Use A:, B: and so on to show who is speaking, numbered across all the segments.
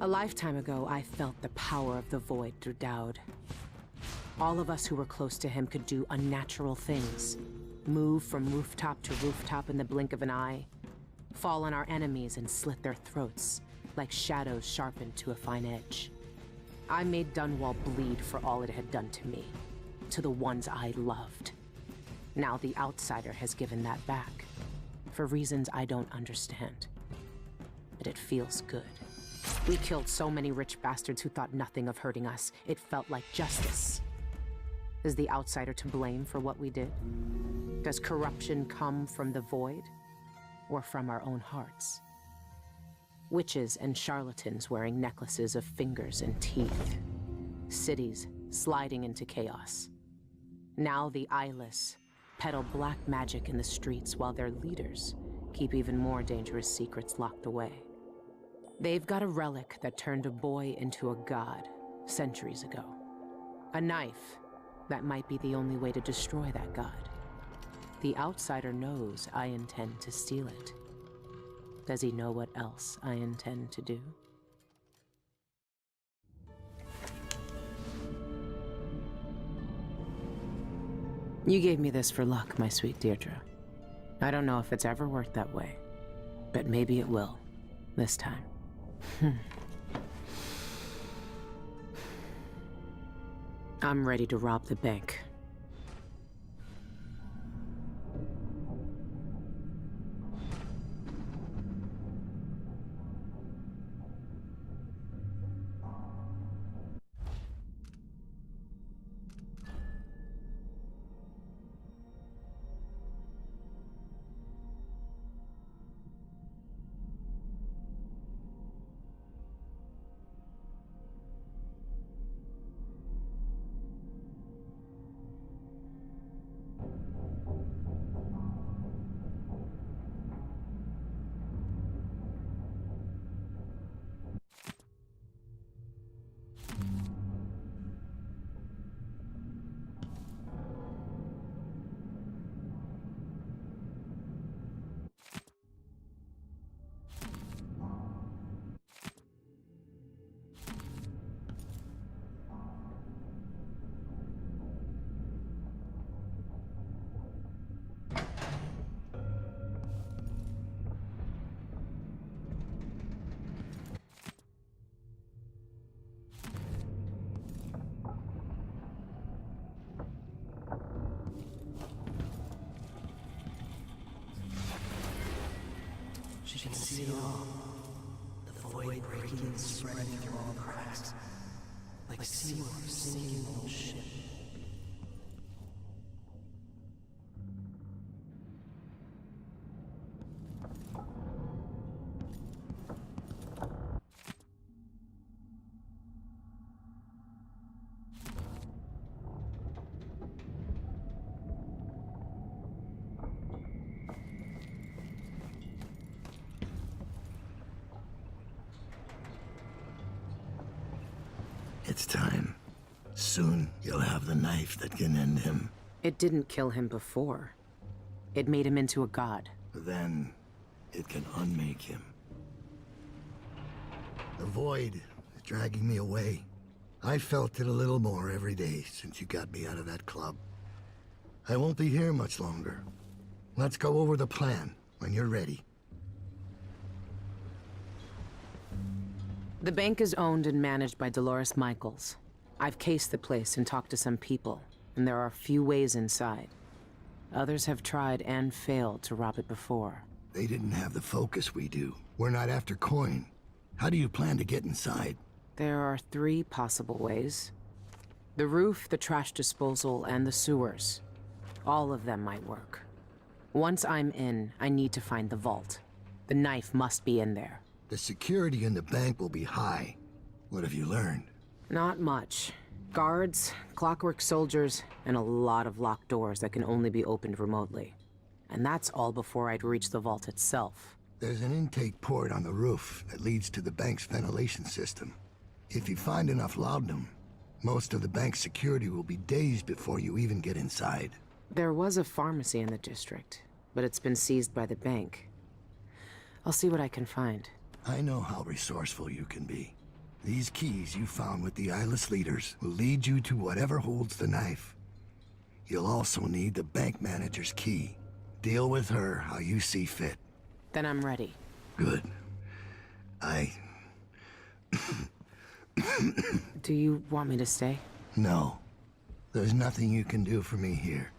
A: A lifetime ago, I felt the power of the Void through Daud. All of us who were close to him could do unnatural things. Move from rooftop to rooftop in the blink of an eye. Fall on our enemies and slit their throats, like shadows sharpened to a fine edge. I made Dunwall bleed for all it had done to me, to the ones I loved. Now the Outsider has given that back, for reasons I don't understand. But it feels good. We killed so many rich bastards who thought nothing of hurting us. It felt like justice. Is the Outsider to blame for what we did? Does corruption come from the Void, or from our own hearts? Witches and charlatans wearing necklaces of fingers and teeth. Cities sliding into chaos. Now the eyeless peddle black magic in the streets while their leaders keep even more dangerous secrets locked away. They've got a relic that turned a boy into a god centuries ago. A knife that might be the only way to destroy that god. The Outsider knows I intend to steal it. Does he know what else I intend to do? You gave me this for luck, my sweet Deirdre. I don't know if it's ever worked that way, but maybe it will, this time. I'm ready to rob the bank.
B: She can see it all. The void breaking and spreading through all the cracks. Like seawater sinking an old ship.
C: It's time. Soon, you'll have the knife that can end him.
A: It didn't kill him before. It made him into a god.
C: Then, it can unmake him. The Void is dragging me away. I felt it a little more every day since you got me out of that club. I won't be here much longer. Let's go over the plan when you're ready.
A: The bank is owned and managed by Dolores Michaels. I've cased the place and talked to some people, and there are few ways inside. Others have tried and failed to rob it before.
C: They didn't have the focus we do. We're not after coin. How do you plan to get inside?
A: There are 3 possible ways. The roof, the trash disposal, and the sewers. All of them might work. Once I'm in, I need to find the vault. The knife must be in there.
C: The security in the bank will be high. What have you learned?
A: Not much. Guards, clockwork soldiers, and a lot of locked doors that can only be opened remotely. And that's all before I'd reach the vault itself.
C: There's an intake port on the roof that leads to the bank's ventilation system. If you find enough laudanum, most of the bank's security will be days before you even get inside.
A: There was a pharmacy in the district, but it's been seized by the bank. I'll see what I can find.
C: I know how resourceful you can be. These keys you found with the eyeless leaders will lead you to whatever holds the knife. You'll also need the bank manager's key. Deal with her how you see fit.
A: Then I'm ready.
C: Good.
A: Do you want me to stay?
C: No. There's nothing you can do for me here.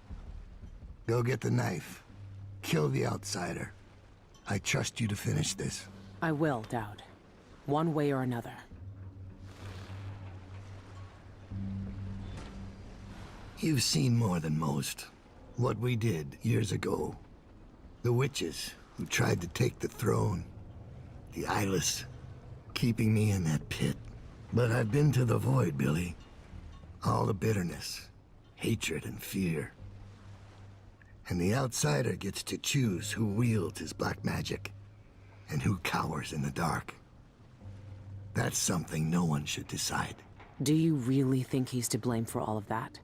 C: Go get the knife. Kill the outsider. I trust you to finish this.
A: I will, Daud. One way or another.
C: You've seen more than most. What we did years ago. The witches who tried to take the throne. The eyeless, keeping me in that pit. But I've been to the void, Billy. All the bitterness, hatred, and fear. And the outsider gets to choose who wields his black magic, and who cowers in the dark. That's something no one should decide.
A: Do you really think he's to blame for all of that?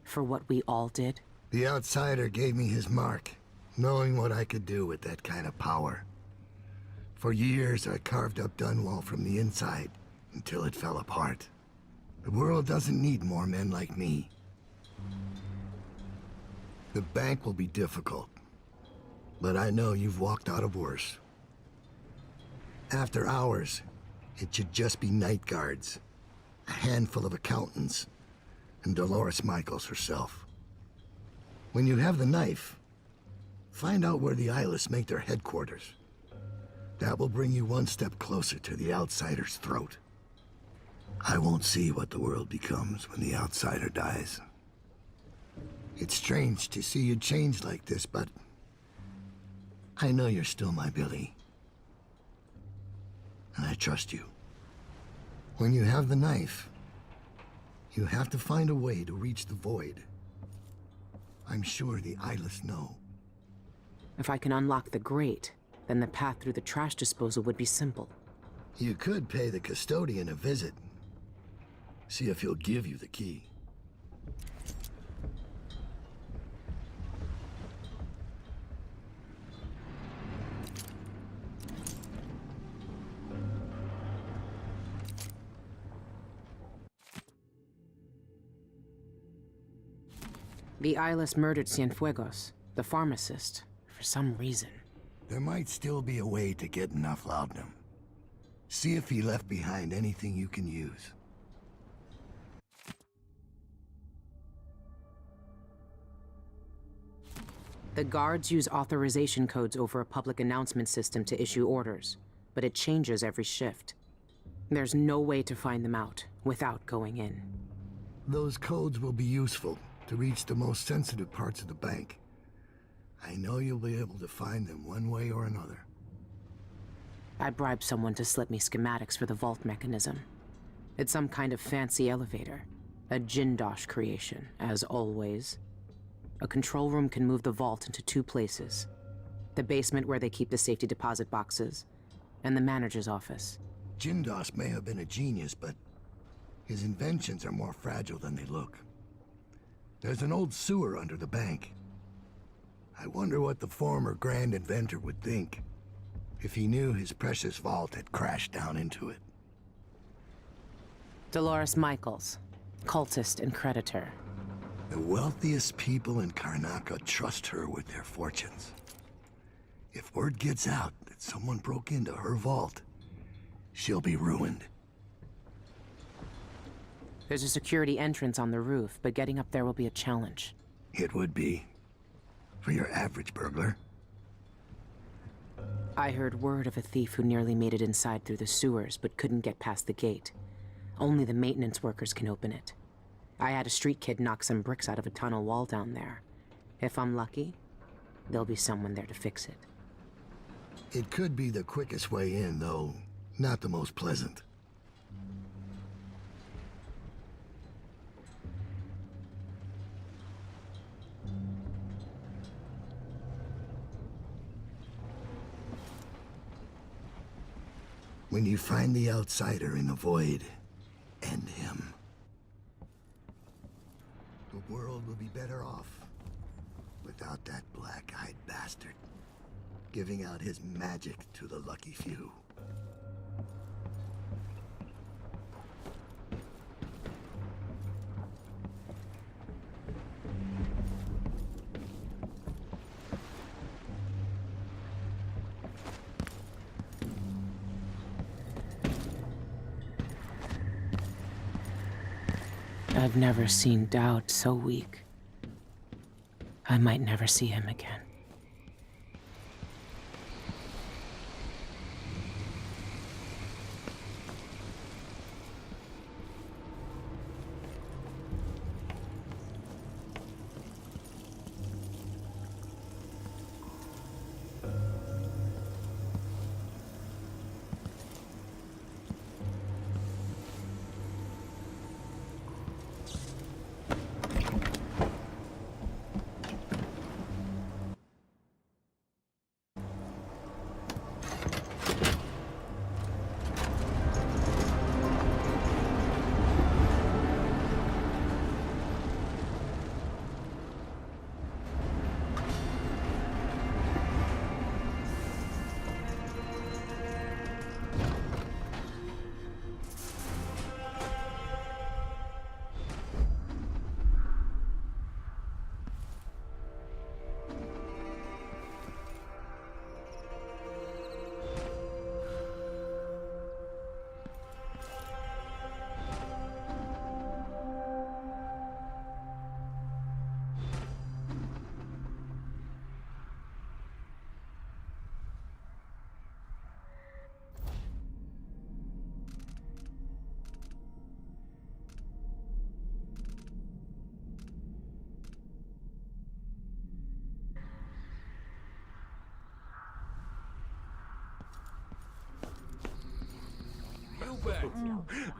A: For what we all did?
C: The outsider gave me his mark, knowing what I could do with that kind of power. For years, I carved up Dunwall from the inside, until it fell apart. The world doesn't need more men like me. The bank will be difficult, but I know you've walked out of worse. After hours, it should just be night guards, a handful of accountants, and Dolores Michaels herself. When you have the knife, find out where the eyeless make their headquarters. That will bring you one step closer to the outsider's throat. I won't see what the world becomes when the outsider dies. It's strange to see you change like this, but I know you're still my Billy. And I trust you. When you have the knife, you have to find a way to reach the void. I'm sure the eyeless know.
A: If I can unlock the grate, then the path through the trash disposal would be simple.
C: You could pay the custodian a visit. See if he'll give you the key.
A: The eyeless murdered Cienfuegos, the pharmacist, for some reason.
C: There might still be a way to get enough laudanum. See if he left behind anything you can use.
A: The guards use authorization codes over a public announcement system to issue orders, but it changes every shift. There's no way to find them out without going in.
C: Those codes will be useful to reach the most sensitive parts of the bank. I know you'll be able to find them one way or another.
A: I bribed someone to slip me schematics for the vault mechanism. It's some kind of fancy elevator. A Jindosh creation, as always. A control room can move the vault into two places. The basement where they keep the safety deposit boxes, and the manager's office.
C: Jindosh may have been a genius, but his inventions are more fragile than they look. There's an old sewer under the bank. I wonder what the former grand inventor would think if he knew his precious vault had crashed down into it.
A: Dolores Michaels, cultist and creditor.
C: The wealthiest people in Karnaca trust her with their fortunes. If word gets out that someone broke into her vault, she'll be ruined.
A: There's a security entrance on the roof, but getting up there will be a challenge.
C: It would be. For your average burglar.
A: I heard word of a thief who nearly made it inside through the sewers, but couldn't get past the gate. Only the maintenance workers can open it. I had a street kid knock some bricks out of a tunnel wall down there. If I'm lucky, there'll be someone there to fix it.
C: It could be the quickest way in, though not the most pleasant. When you find the outsider in the void, end him. The world will be better off without that black-eyed bastard giving out his magic to the lucky few.
A: I've never seen Daud so weak. I might never see him again.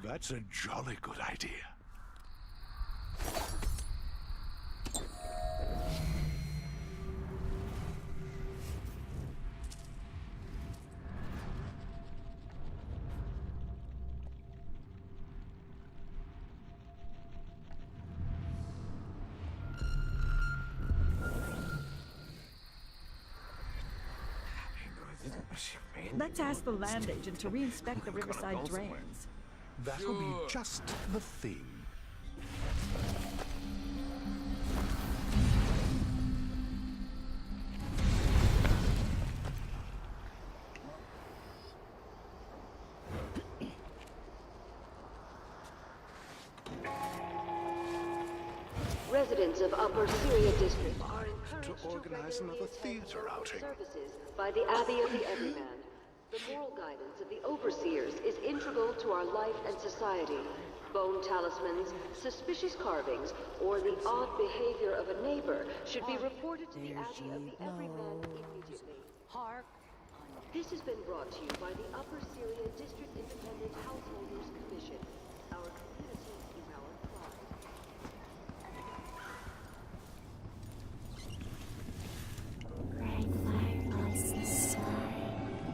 D: That's a jolly good idea.
E: Let's ask the land agent to re-inspect the riverside drains.
D: That'll be just the thing.
F: Residents of Upper Syria District are encouraged
D: To organize another theater outing.
F: services by the Abbey of the Everyman. The moral guidance of the Overseers is integral to our life and society. Bone talismans, suspicious carvings, or the odd behavior of a neighbor should be reported to the Abbey of the Everyman immediately.
E: Hark.
F: This has been brought to you by the Upper Syria District Independent Householders Commission. Our community is our pride.
G: Bright firelights in the sky,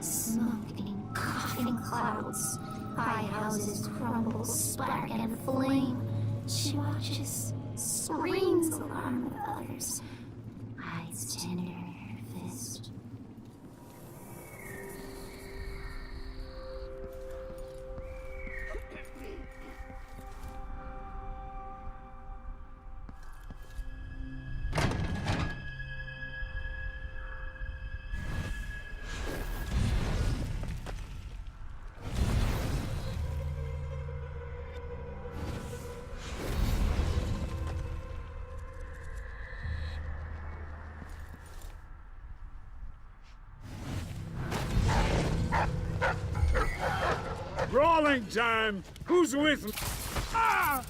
G: smoking, coughing clouds. High houses crumble, spark and flame. She watches, screams alarm with others, hides tender in her fist.
H: Brawling time! Who's with me? Ah!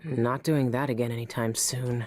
A: Not doing that again anytime soon.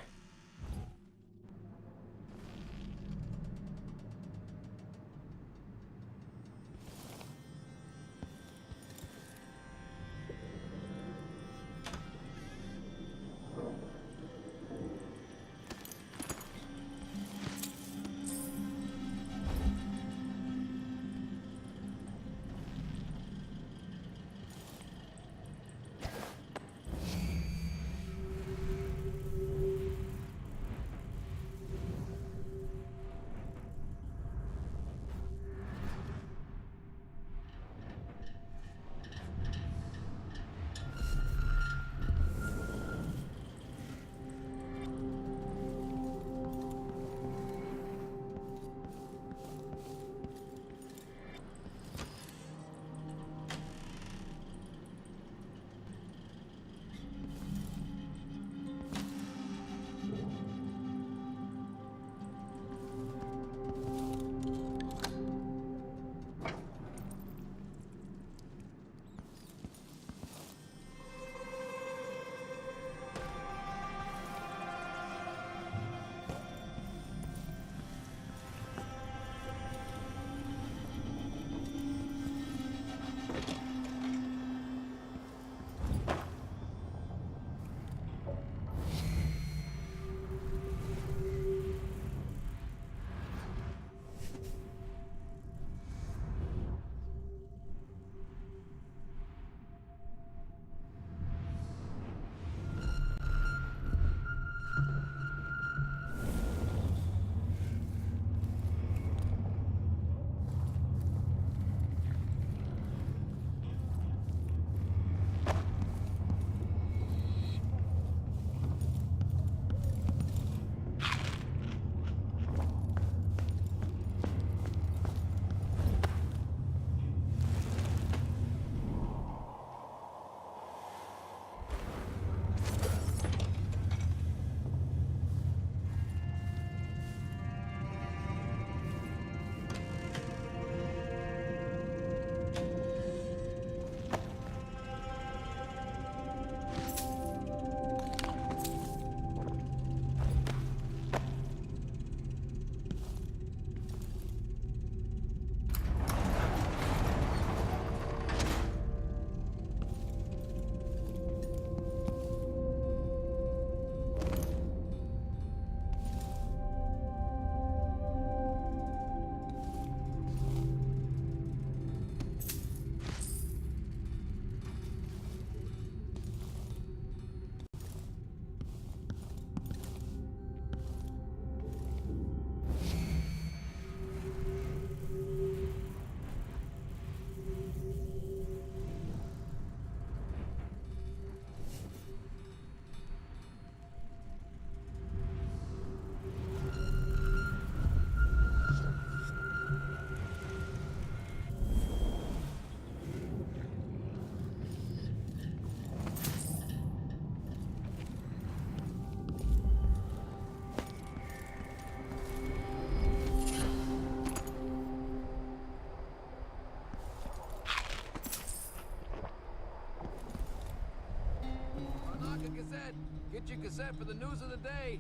I: Gazette. Get your Gazette for the news of the day.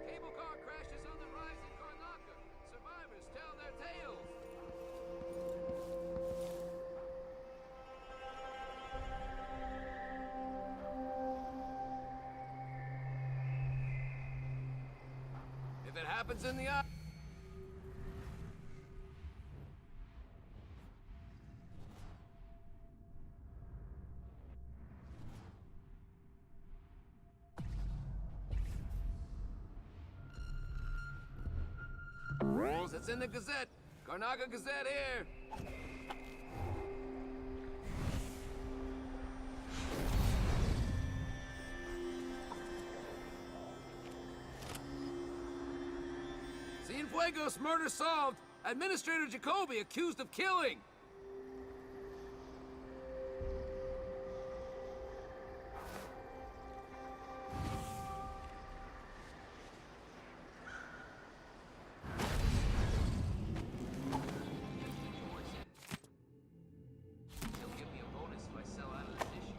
I: Cable car crashes on the rise in Karnaca. Survivors tell their tales. If it happens in the eye. It's in the Gazette. Karnaca Gazette here. Cienfuegos murder solved. Administrator Jacoby accused of killing. He'll give me a bonus if I sell out of this issue.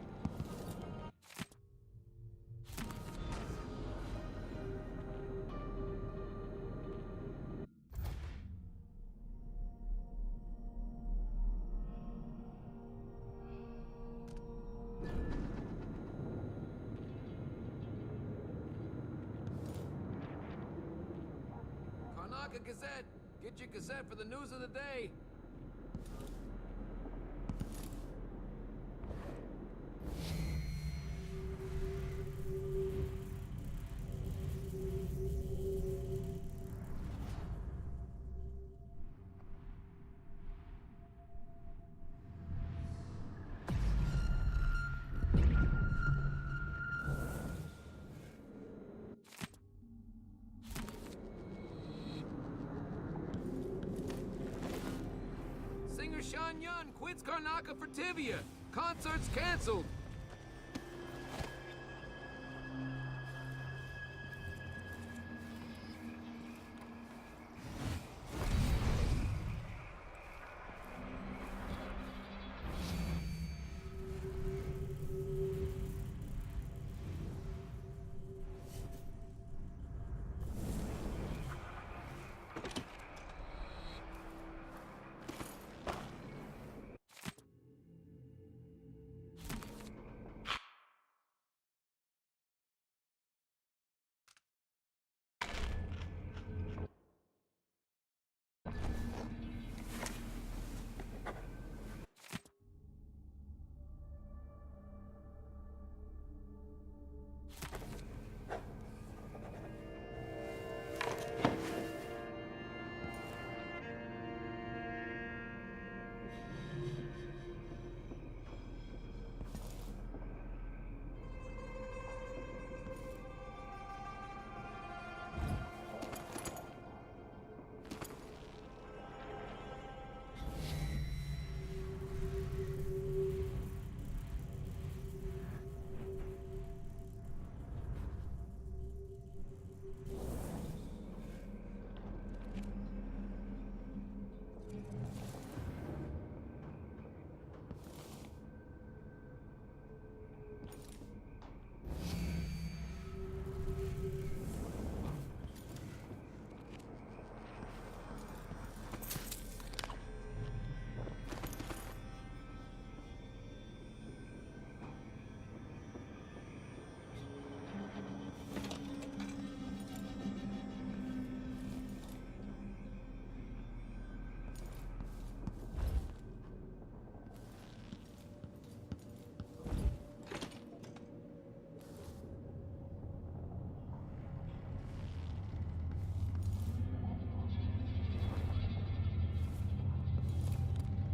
I: Karnaca Gazette. Get your Gazette for the news of the day. Singer Shan Yun quits Karnaca for Tivia. Concerts canceled.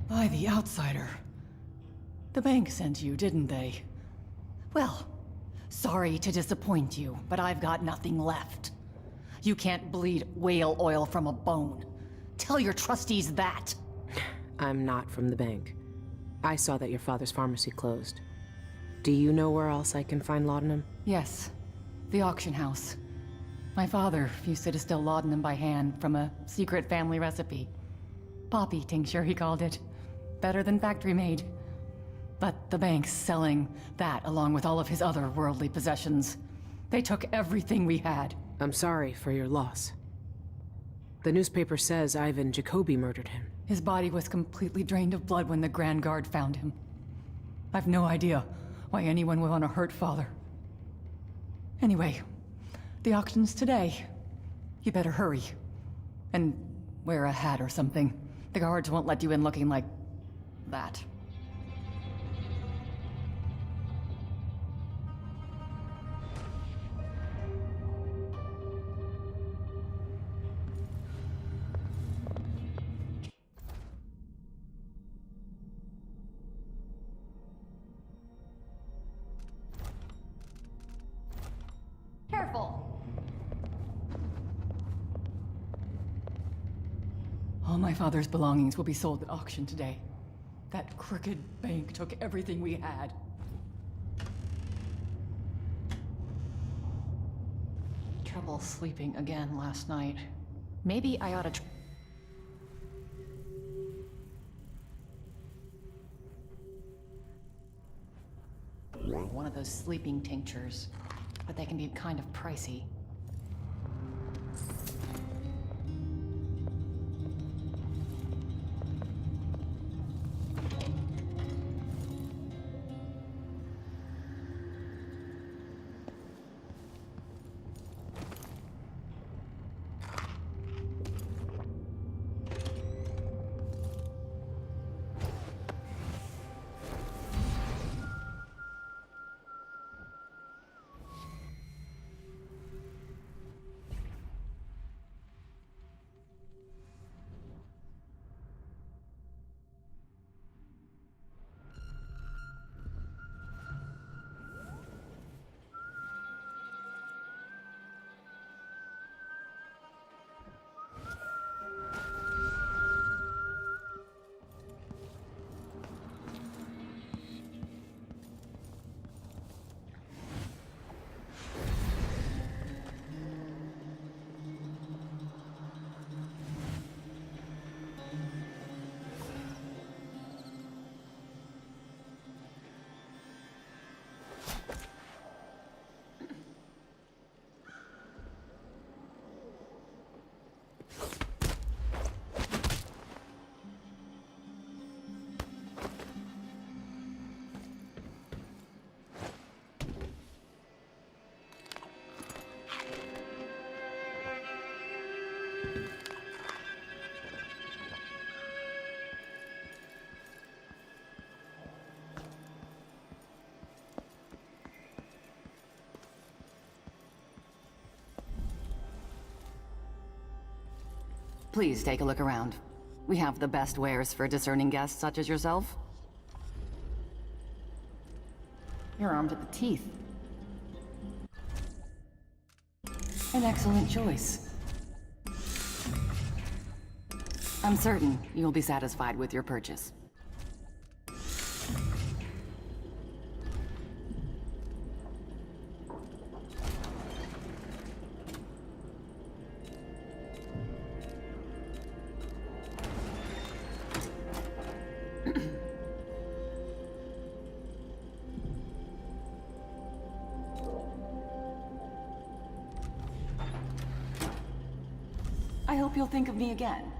J: By the outsider. The bank sent you, didn't they? Well, sorry to disappoint you, but I've got nothing left. You can't bleed whale oil from a bone. Tell your trustees that.
A: I'm not from the bank. I saw that your father's pharmacy closed. Do you know where else I can find laudanum?
J: Yes, the auction house. My father used to distill laudanum by hand from a secret family recipe. Poppy tincture, he called it. Better than factory-made. But the bank's selling that along with all of his other worldly possessions. They took everything we had.
A: I'm sorry for your loss. The newspaper says Ivan Jacobi murdered him.
J: His body was completely drained of blood when the Grand Guard found him. I've no idea why anyone would want to hurt Father. Anyway, the auction's today. You better hurry. And wear a hat or something. The guards won't let you in looking like that. Careful! All my father's belongings will be sold at auction today. That crooked bank took everything we had. Trouble sleeping again last night. Maybe I ought to one of those sleeping tinctures, but they can be kind of pricey. Please take a look around. We have the best wares for discerning guests such as yourself. You're armed to the teeth. An excellent choice. I'm certain you'll be satisfied with your purchase. I hope you'll think of me again.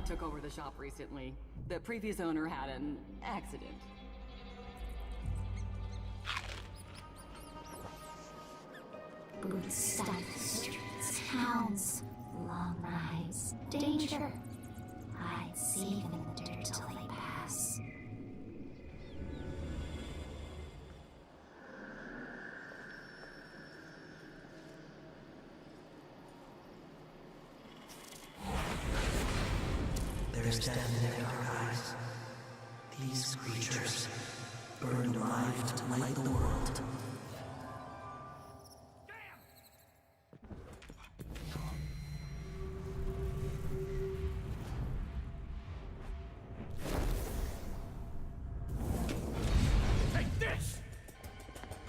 J: took over the shop recently. The previous owner had an accident.
G: Boots stuff the streets, hounds, long rides, danger. I'd see them in the dirt till they pass.
B: There's death in their dark eyes. These creatures, burned alive to light the world.
I: Take this!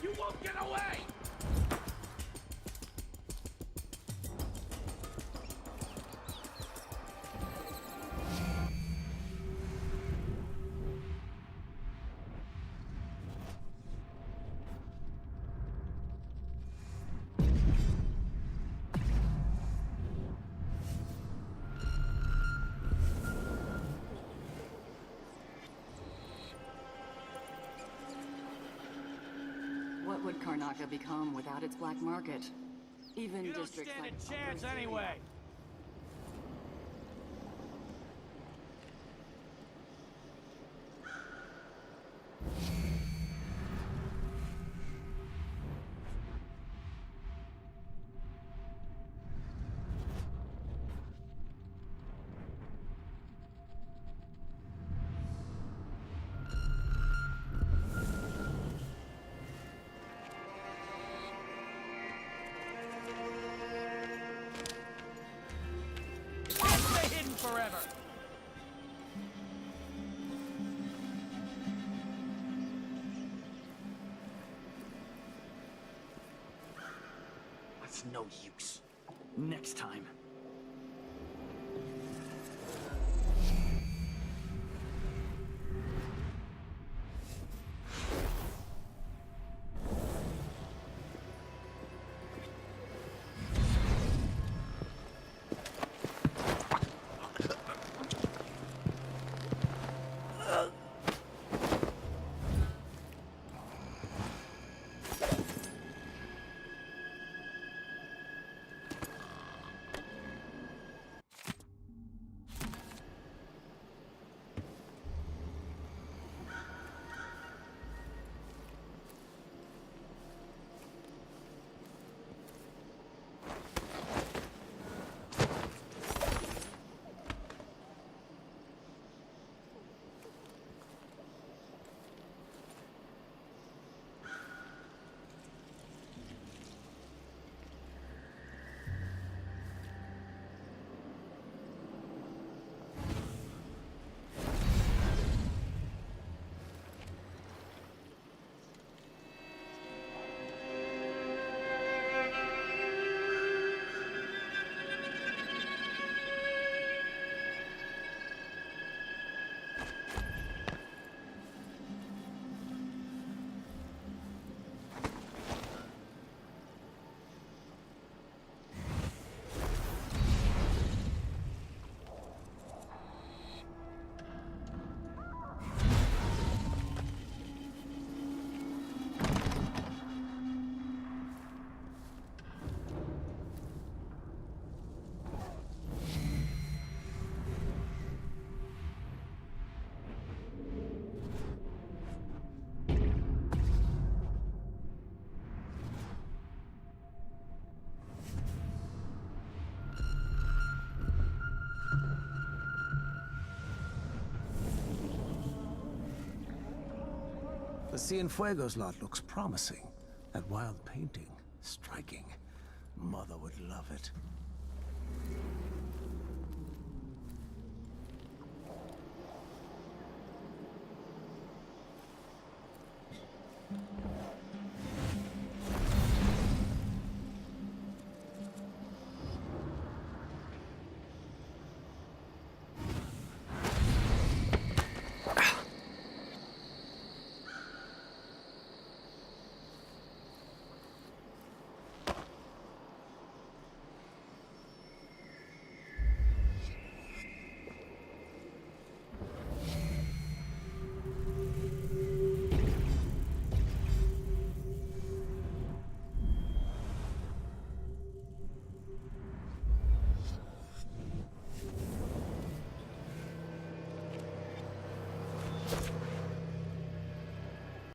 I: You won't get away!
J: What would Karnaca become without its black market? Even
I: You don't
J: districts
I: stand
J: like
I: a chance anyway! Stay hidden forever!
B: That's no use. Next time. The Cienfuegos lot looks promising. That wild painting, striking. Mother would love it.